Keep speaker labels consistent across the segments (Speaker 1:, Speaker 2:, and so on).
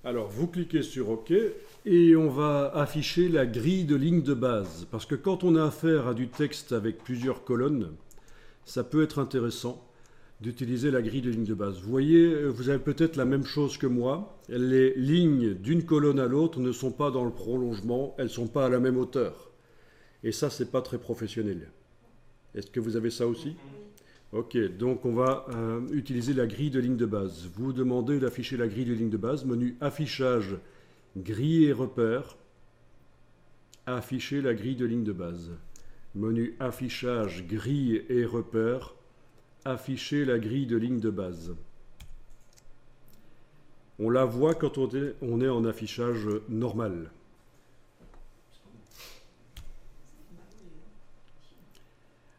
Speaker 1: Alors, vous cliquez sur OK et on va afficher la grille de lignes de base. Parce que quand on a affaire à du texte avec plusieurs colonnes, ça peut être intéressant d'utiliser la grille de lignes de base. Vous voyez, vous avez peut-être la même chose que moi. Les lignes d'une colonne à l'autre ne sont pas dans le prolongement, elles ne sont pas à la même hauteur. Et ça, c'est pas très professionnel. Est-ce que vous avez ça aussi? Ok, donc on va utiliser la grille de ligne de base. Vous demandez d'afficher la grille de ligne de base, menu affichage, grille et repères, afficher la grille de ligne de base. Menu affichage, grille et repères, afficher la grille de ligne de base. On la voit quand on est en affichage normal.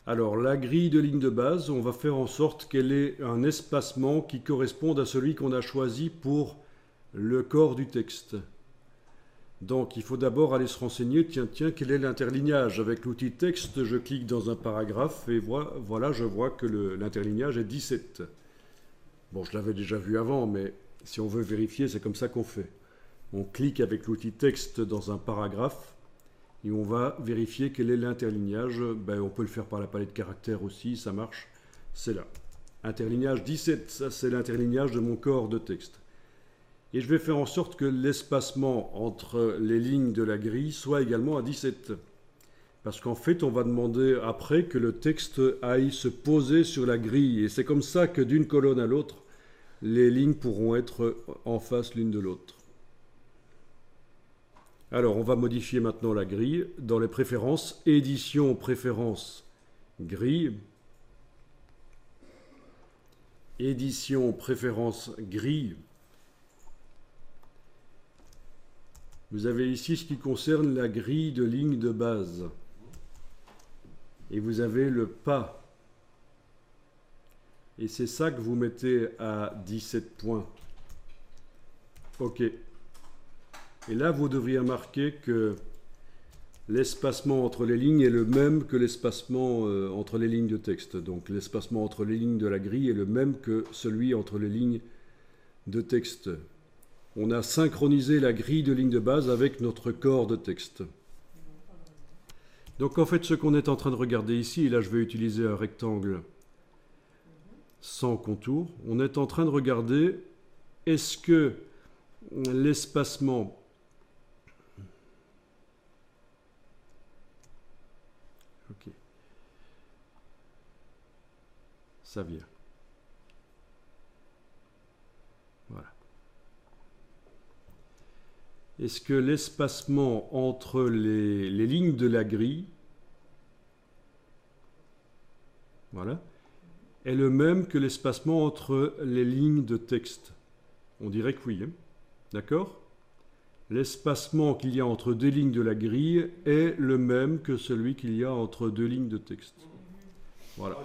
Speaker 1: Alors, la grille de ligne de base, on va faire en sorte qu'elle ait un espacement qui corresponde à celui qu'on a choisi pour le corps du texte. Donc, il faut d'abord aller se renseigner, tiens, quel est l'interlignage? Avec l'outil texte, je clique dans un paragraphe et voilà, je vois que l'interlignage est 17. Bon, je l'avais déjà vu avant, mais si on veut vérifier, c'est comme ça qu'on fait. On clique avec l'outil texte dans un paragraphe et on va vérifier quel est l'interlignage. On peut le faire par la palette caractères aussi, ça marche. C'est là. Interlignage 17, ça c'est l'interlignage de mon corps de texte. Et je vais faire en sorte que l'espacement entre les lignes de la grille soit également à 17. Parce qu'en fait, on va demander après que le texte aille se poser sur la grille. Et c'est comme ça que d'une colonne à l'autre, les lignes pourront être en face l'une de l'autre. Alors, on va modifier maintenant la grille. Dans les préférences, édition, préférences, grille. Édition, préférences, grille. Vous avez ici ce qui concerne la grille de ligne de base. Et vous avez le pas. Et c'est ça que vous mettez à 17 points. OK. Et là, vous devriez remarquer que l'espacement entre les lignes est le même que l'espacement entre les lignes de texte. Donc l'espacement entre les lignes de la grille est le même que celui entre les lignes de texte. On a synchronisé la grille de ligne de base avec notre corps de texte. Donc en fait, ce qu'on est en train de regarder ici, et là je vais utiliser un rectangle sans contour, on est en train de regarder est-ce que l'espacement ça vient. Voilà. Est-ce que l'espacement entre les lignes de la grille, voilà, est le même que l'espacement entre les lignes de texte? On dirait que oui. Hein. D'accord? L'espacement qu'il y a entre deux lignes de la grille est le même que celui qu'il y a entre deux lignes de texte. Voilà.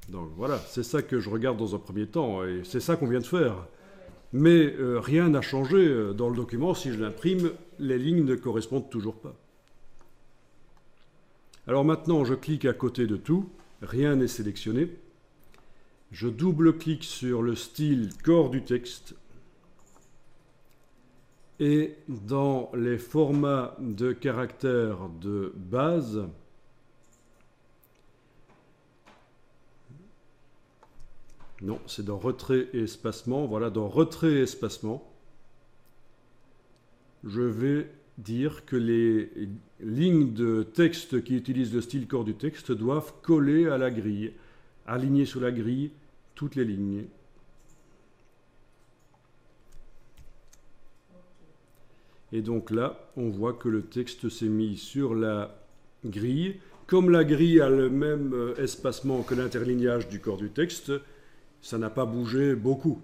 Speaker 1: Donc voilà, c'est ça que je regarde dans un premier temps, et c'est ça qu'on vient de faire. Mais rien n'a changé dans le document. Si je l'imprime, les lignes ne correspondent toujours pas. Alors maintenant, je clique à côté de tout. Rien n'est sélectionné. Je double-clique sur le style corps du texte. Et dans les formats de caractères de base, non, c'est dans retrait et espacement. Voilà, dans retrait et espacement, je vais dire que les lignes de texte qui utilisent le style corps du texte doivent coller à la grille, aligner sur la grille toutes les lignes. Et donc là, on voit que le texte s'est mis sur la grille. Comme la grille a le même espacement que l'interlignage du corps du texte, ça n'a pas bougé beaucoup.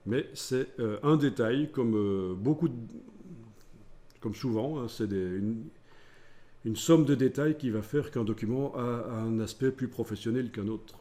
Speaker 1: Mais c'est un détail, comme comme souvent, hein, c'est une somme de détails qui va faire qu'un document a un aspect plus professionnel qu'un autre.